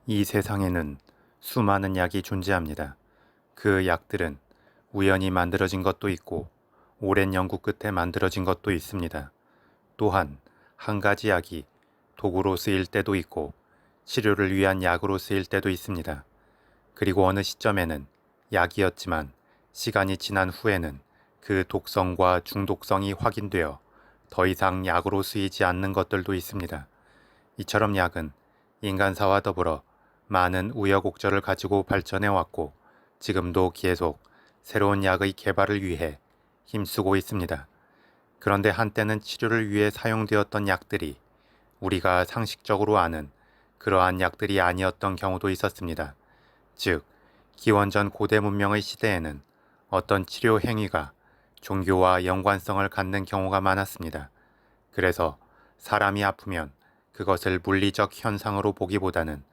이 세상에는 수많은 약이 존재합니다. 그 약들은 우연히 만들어진 것도 있고 오랜 연구 끝에 만들어진 것도 있습니다. 또한 한 가지 약이 도구로 쓰일 때도 있고 치료를 위한 약으로 쓰일 때도 있습니다. 그리고 어느 시점에는 약이었지만 시간이 지난 후에는 그 독성과 중독성이 확인되어 더 이상 약으로 쓰이지 않는 것들도 있습니다. 이처럼 약은 인간사와 더불어 많은 우여곡절을 가지고 발전해 왔고 지금도 계속 새로운 약의 개발을 위해 힘쓰고 있습니다. 그런데 한때는 치료를 위해 사용되었던 약들이 우리가 상식적으로 아는 그러한 약들이 아니었던 경우도 있었습니다. 즉, 기원전 고대 문명의 시대에는 어떤 치료 행위가 종교와 연관성을 갖는 경우가 많았습니다. 그래서 사람이 아프면 그것을 물리적 현상으로 보기보다는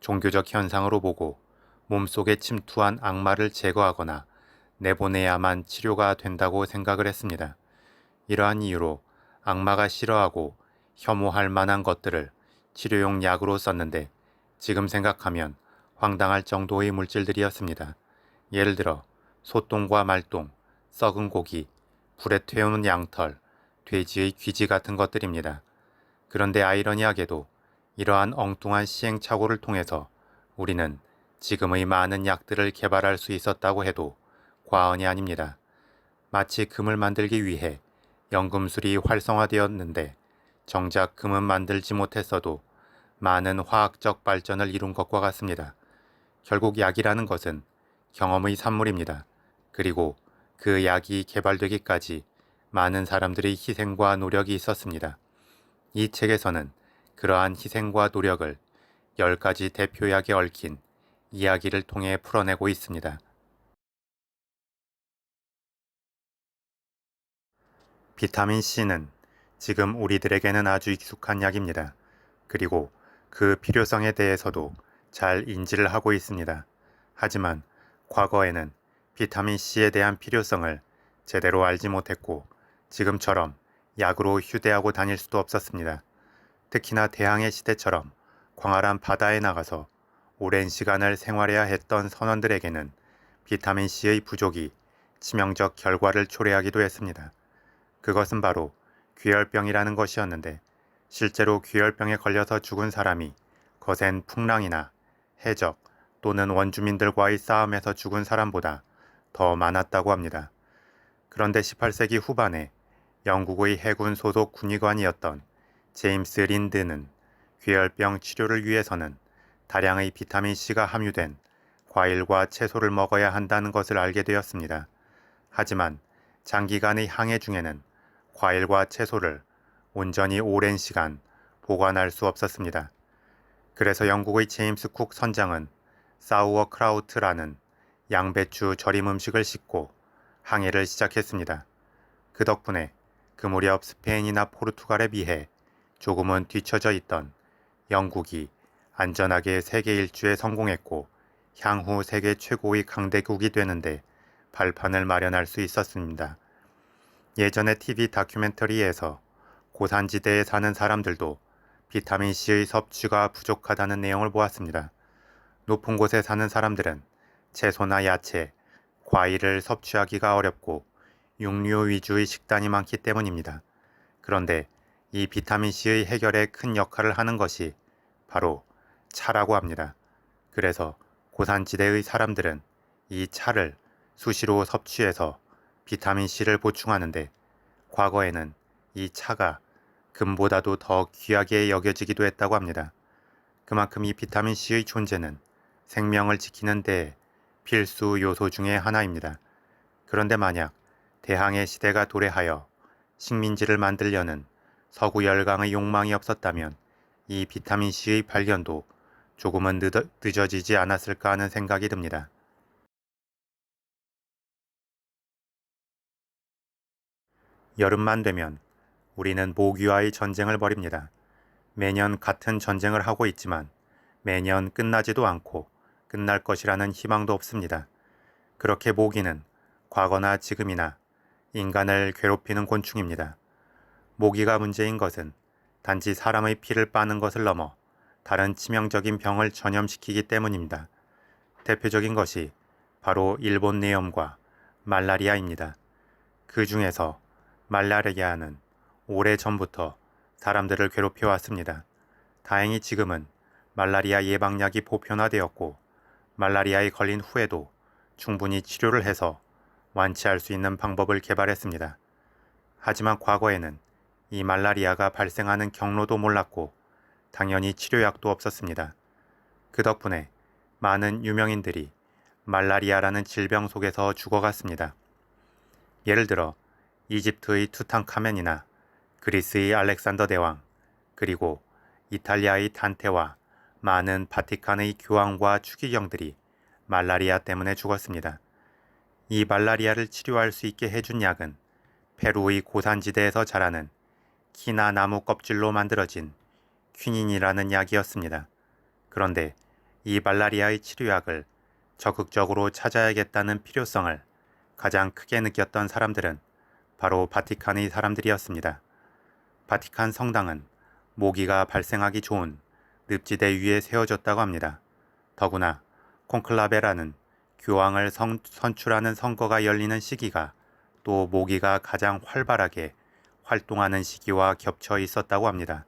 종교적 현상으로 보고 몸속에 침투한 악마를 제거하거나 내보내야만 치료가 된다고 생각을 했습니다. 이러한 이유로 악마가 싫어하고 혐오할 만한 것들을 치료용 약으로 썼는데 지금 생각하면 황당할 정도의 물질들이었습니다. 예를 들어 소똥과 말똥, 썩은 고기, 불에 태우는 양털, 돼지의 귀지 같은 것들입니다. 그런데 아이러니하게도 이러한 엉뚱한 시행착오를 통해서 우리는 지금의 많은 약들을 개발할 수 있었다고 해도 과언이 아닙니다. 마치 금을 만들기 위해 연금술이 활성화되었는데 정작 금은 만들지 못했어도 많은 화학적 발전을 이룬 것과 같습니다. 결국 약이라는 것은 경험의 산물입니다. 그리고 그 약이 개발되기까지 많은 사람들의 희생과 노력이 있었습니다. 이 책에서는 그러한 희생과 노력을 10가지 대표약에 얽힌 이야기를 통해 풀어내고 있습니다. 비타민 C는 지금 우리들에게는 아주 익숙한 약입니다. 그리고 그 필요성에 대해서도 잘 인지를 하고 있습니다. 하지만 과거에는 비타민 C에 대한 필요성을 제대로 알지 못했고 지금처럼 약으로 휴대하고 다닐 수도 없었습니다. 특히나 대항해 시대처럼 광활한 바다에 나가서 오랜 시간을 생활해야 했던 선원들에게는 비타민 C의 부족이 치명적 결과를 초래하기도 했습니다. 그것은 바로 귀열병이라는 것이었는데 실제로 귀열병에 걸려서 죽은 사람이 거센 풍랑이나 해적 또는 원주민들과의 싸움에서 죽은 사람보다 더 많았다고 합니다. 그런데 18세기 후반에 영국의 해군 소속 군의관이었던 제임스 린드는 귀열병 치료를 위해서는 다량의 비타민C가 함유된 과일과 채소를 먹어야 한다는 것을 알게 되었습니다. 하지만 장기간의 항해 중에는 과일과 채소를 온전히 오랜 시간 보관할 수 없었습니다. 그래서 영국의 제임스 쿡 선장은 사우어크라우트라는 양배추 절임 음식을 싣고 항해를 시작했습니다. 그 덕분에 그 무렵 스페인이나 포르투갈에 비해 조금은 뒤처져 있던 영국이 안전하게 세계 일주에 성공했고 향후 세계 최고의 강대국이 되는데 발판을 마련할 수 있었습니다. 예전의 TV 다큐멘터리에서 고산지대에 사는 사람들도 비타민C의 섭취가 부족하다는 내용을 보았습니다. 높은 곳에 사는 사람들은 채소나 야채, 과일을 섭취하기가 어렵고 육류 위주의 식단이 많기 때문입니다. 그런데 이 비타민C의 해결에 큰 역할을 하는 것이 바로 차라고 합니다. 그래서 고산지대의 사람들은 이 차를 수시로 섭취해서 비타민C를 보충하는데 과거에는 이 차가 금보다도 더 귀하게 여겨지기도 했다고 합니다. 그만큼 이 비타민C의 존재는 생명을 지키는 데 필수 요소 중의 하나입니다. 그런데 만약 대항해 시대가 도래하여 식민지를 만들려는 서구 열강의 욕망이 없었다면 이 비타민C의 발견도 조금은 늦어지지 않았을까 하는 생각이 듭니다. 여름만 되면 우리는 모기와의 전쟁을 벌입니다. 매년 같은 전쟁을 하고 있지만 매년 끝나지도 않고 끝날 것이라는 희망도 없습니다. 그렇게 모기는 과거나 지금이나 인간을 괴롭히는 곤충입니다. 모기가 문제인 것은 단지 사람의 피를 빠는 것을 넘어 다른 치명적인 병을 전염시키기 때문입니다. 대표적인 것이 바로 일본 뇌염과 말라리아입니다. 그 중에서 말라리아는 오래전부터 사람들을 괴롭혀 왔습니다. 다행히 지금은 말라리아 예방약이 보편화되었고 말라리아에 걸린 후에도 충분히 치료를 해서 완치할 수 있는 방법을 개발했습니다. 하지만 과거에는 이 말라리아가 발생하는 경로도 몰랐고 당연히 치료약도 없었습니다. 그 덕분에 많은 유명인들이 말라리아라는 질병 속에서 죽어갔습니다. 예를 들어 이집트의 투탕카멘이나 그리스의 알렉산더 대왕, 그리고 이탈리아의 단테와 많은 바티칸의 교황과 추기경들이 말라리아 때문에 죽었습니다. 이 말라리아를 치료할 수 있게 해준 약은 페루의 고산지대에서 자라는 키나 나무 껍질로 만들어진 퀴닌이라는 약이었습니다. 그런데 이 말라리아의 치료약을 적극적으로 찾아야겠다는 필요성을 가장 크게 느꼈던 사람들은 바로 바티칸의 사람들이었습니다. 바티칸 성당은 모기가 발생하기 좋은 늪지대 위에 세워졌다고 합니다. 더구나 콘클라베라는 교황을 선출하는 선거가 열리는 시기가 또 모기가 가장 활발하게 활동하는 시기와 겹쳐 있었다고 합니다.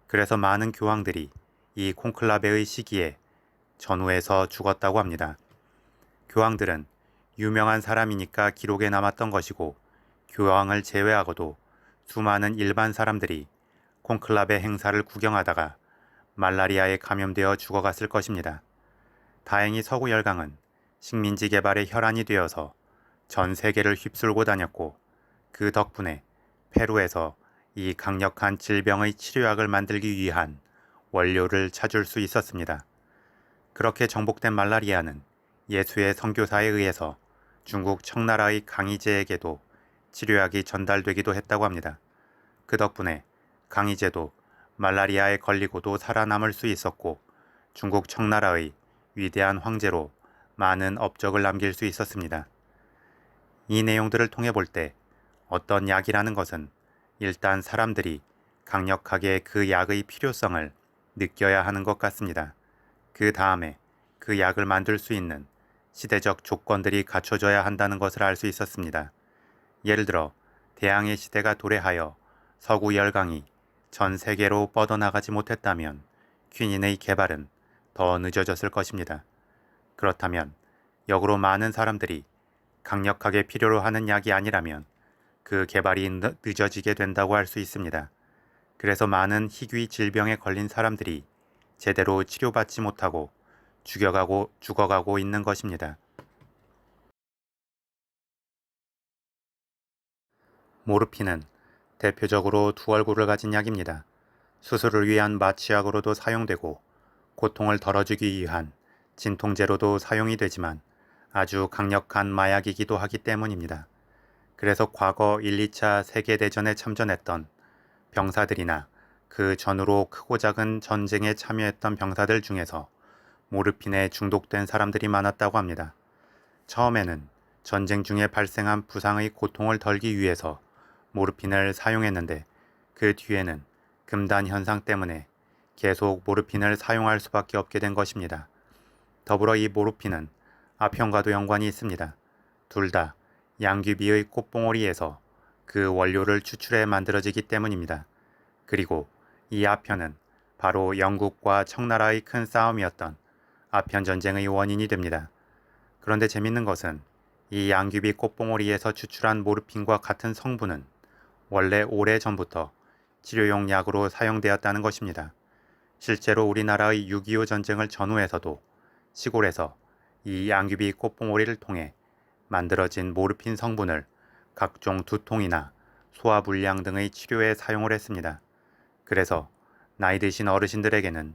그래서 많은 교황들이 이 콘클라베의 시기에 전후에서 죽었다고 합니다. 교황들은 유명한 사람이니까 기록에 남았던 것이고 교황을 제외하고도 수많은 일반 사람들이 콘클라베 행사를 구경하다가 말라리아에 감염되어 죽어갔을 것입니다. 다행히 서구 열강은 식민지 개발의 혈안이 되어서 전 세계를 휩쓸고 다녔고 그 덕분에 페루에서 이 강력한 질병의 치료약을 만들기 위한 원료를 찾을 수 있었습니다. 그렇게 정복된 말라리아는 예수의 선교사에 의해서 중국 청나라의 강희제에게도 치료약이 전달되기도 했다고 합니다. 그 덕분에 강희제도 말라리아에 걸리고도 살아남을 수 있었고 중국 청나라의 위대한 황제로 많은 업적을 남길 수 있었습니다. 이 내용들을 통해 볼 때 어떤 약이라는 것은 일단 사람들이 강력하게 그 약의 필요성을 느껴야 하는 것 같습니다. 그 다음에 그 약을 만들 수 있는 시대적 조건들이 갖춰져야 한다는 것을 알 수 있었습니다. 예를 들어 대항해 시대가 도래하여 서구 열강이 전 세계로 뻗어나가지 못했다면 퀴닌의 개발은 더 늦어졌을 것입니다. 그렇다면 역으로 많은 사람들이 강력하게 필요로 하는 약이 아니라면 그 개발이 늦어지게 된다고 할 수 있습니다. 그래서 많은 희귀 질병에 걸린 사람들이 제대로 치료받지 못하고 죽어가고 있는 것입니다. 모르핀은 대표적으로 두 얼굴을 가진 약입니다. 수술을 위한 마취약으로도 사용되고 고통을 덜어주기 위한 진통제로도 사용이 되지만 아주 강력한 마약이기도 하기 때문입니다. 그래서 과거 1, 2차 세계대전에 참전했던 병사들이나 그 전후로 크고 작은 전쟁에 참여했던 병사들 중에서 모르핀에 중독된 사람들이 많았다고 합니다. 처음에는 전쟁 중에 발생한 부상의 고통을 덜기 위해서 모르핀을 사용했는데 그 뒤에는 금단 현상 때문에 계속 모르핀을 사용할 수밖에 없게 된 것입니다. 더불어 이 모르핀은 아편과도 연관이 있습니다. 둘 다 양귀비의 꽃봉오리에서 그 원료를 추출해 만들어지기 때문입니다. 그리고 이 아편은 바로 영국과 청나라의 큰 싸움이었던 아편 전쟁의 원인이 됩니다. 그런데 재밌는 것은 이 양귀비 꽃봉오리에서 추출한 모르핀과 같은 성분은 원래 오래전부터 치료용 약으로 사용되었다는 것입니다. 실제로 우리나라의 6.25 전쟁을 전후해서도 시골에서 이 양귀비 꽃봉오리를 통해 만들어진 모르핀 성분을 각종 두통이나 소화불량 등의 치료에 사용을 했습니다. 그래서 나이 드신 어르신들에게는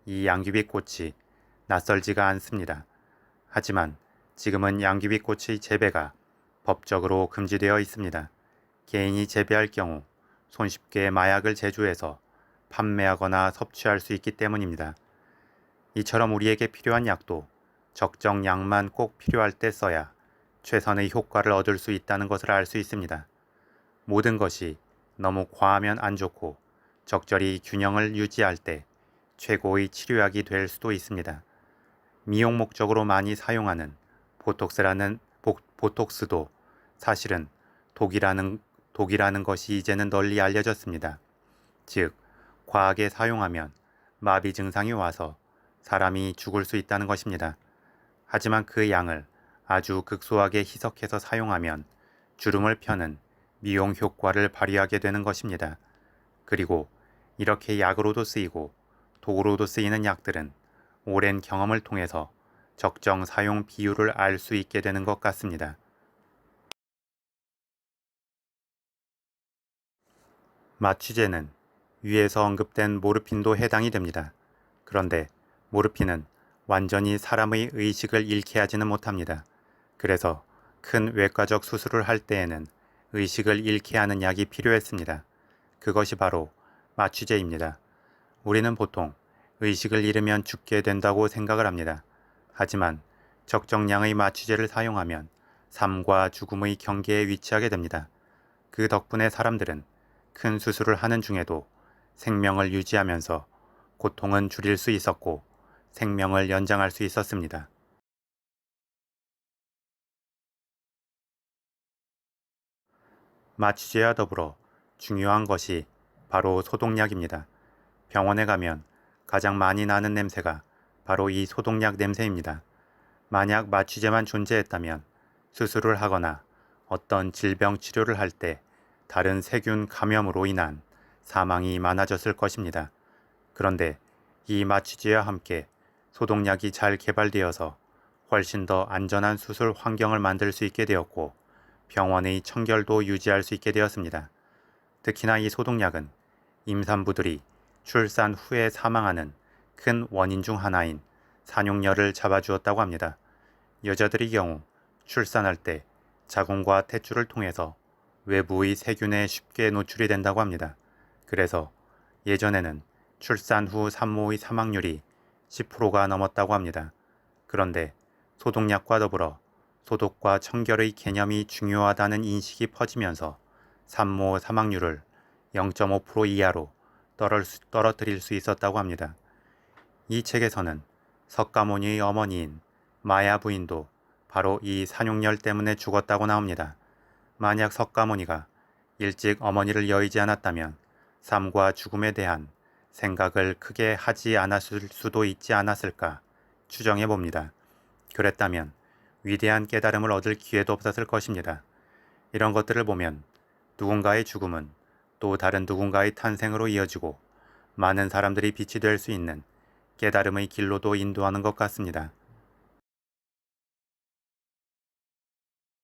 이 양귀비꽃이 낯설지가 않습니다. 하지만 지금은 양귀비꽃의 재배가 법적으로 금지되어 있습니다. 개인이 재배할 경우 손쉽게 마약을 제조해서 판매하거나 섭취할 수 있기 때문입니다. 이처럼 우리에게 필요한 약도 적정량만 꼭 필요할 때 써야 최선의 효과를 얻을 수 있다는 것을 알 수 있습니다. 모든 것이 너무 과하면 안 좋고 적절히 균형을 유지할 때 최고의 치료약이 될 수도 있습니다. 미용 목적으로 많이 사용하는 보톡스도 사실은 독이라는 것이 이제는 널리 알려졌습니다. 즉, 과하게 사용하면 마비 증상이 와서 사람이 죽을 수 있다는 것입니다. 하지만 그 양을 아주 극소하게 희석해서 사용하면 주름을 펴는 미용 효과를 발휘하게 되는 것입니다. 그리고 이렇게 약으로도 쓰이고 독으로도 쓰이는 약들은 오랜 경험을 통해서 적정 사용 비율을 알 수 있게 되는 것 같습니다. 마취제는 위에서 언급된 모르핀도 해당이 됩니다. 그런데 모르핀은 완전히 사람의 의식을 잃게 하지는 못합니다. 그래서 큰 외과적 수술을 할 때에는 의식을 잃게 하는 약이 필요했습니다. 그것이 바로 마취제입니다. 우리는 보통 의식을 잃으면 죽게 된다고 생각을 합니다. 하지만 적정량의 마취제를 사용하면 삶과 죽음의 경계에 위치하게 됩니다. 그 덕분에 사람들은 큰 수술을 하는 중에도 생명을 유지하면서 고통은 줄일 수 있었고 생명을 연장할 수 있었습니다. 마취제와 더불어 중요한 것이 바로 소독약입니다. 병원에 가면 가장 많이 나는 냄새가 바로 이 소독약 냄새입니다. 만약 마취제만 존재했다면 수술을 하거나 어떤 질병 치료를 할 때 다른 세균 감염으로 인한 사망이 많아졌을 것입니다. 그런데 이 마취제와 함께 소독약이 잘 개발되어서 훨씬 더 안전한 수술 환경을 만들 수 있게 되었고 병원의 청결도 유지할 수 있게 되었습니다. 특히나 이 소독약은 임산부들이 출산 후에 사망하는 큰 원인 중 하나인 산용열을 잡아주었다고 합니다. 여자들의 경우 출산할 때 자궁과 탯줄을 통해서 외부의 세균에 쉽게 노출이 된다고 합니다. 그래서 예전에는 출산 후 산모의 사망률이 10%가 넘었다고 합니다. 그런데 소독약과 더불어 소독과 청결의 개념이 중요하다는 인식이 퍼지면서 산모 사망률을 0.5% 이하로 떨어뜨릴 수 있었다고 합니다. 이 책에서는 석가모니의 어머니인 마야 부인도 바로 이 산용열 때문에 죽었다고 나옵니다. 만약 석가모니가 일찍 어머니를 여의지 않았다면 삶과 죽음에 대한 생각을 크게 하지 않았을 수도 있지 않았을까 추정해 봅니다. 그랬다면 위대한 깨달음을 얻을 기회도 없었을 것입니다. 이런 것들을 보면 누군가의 죽음은 또 다른 누군가의 탄생으로 이어지고 많은 사람들이 빛이 될 수 있는 깨달음의 길로도 인도하는 것 같습니다.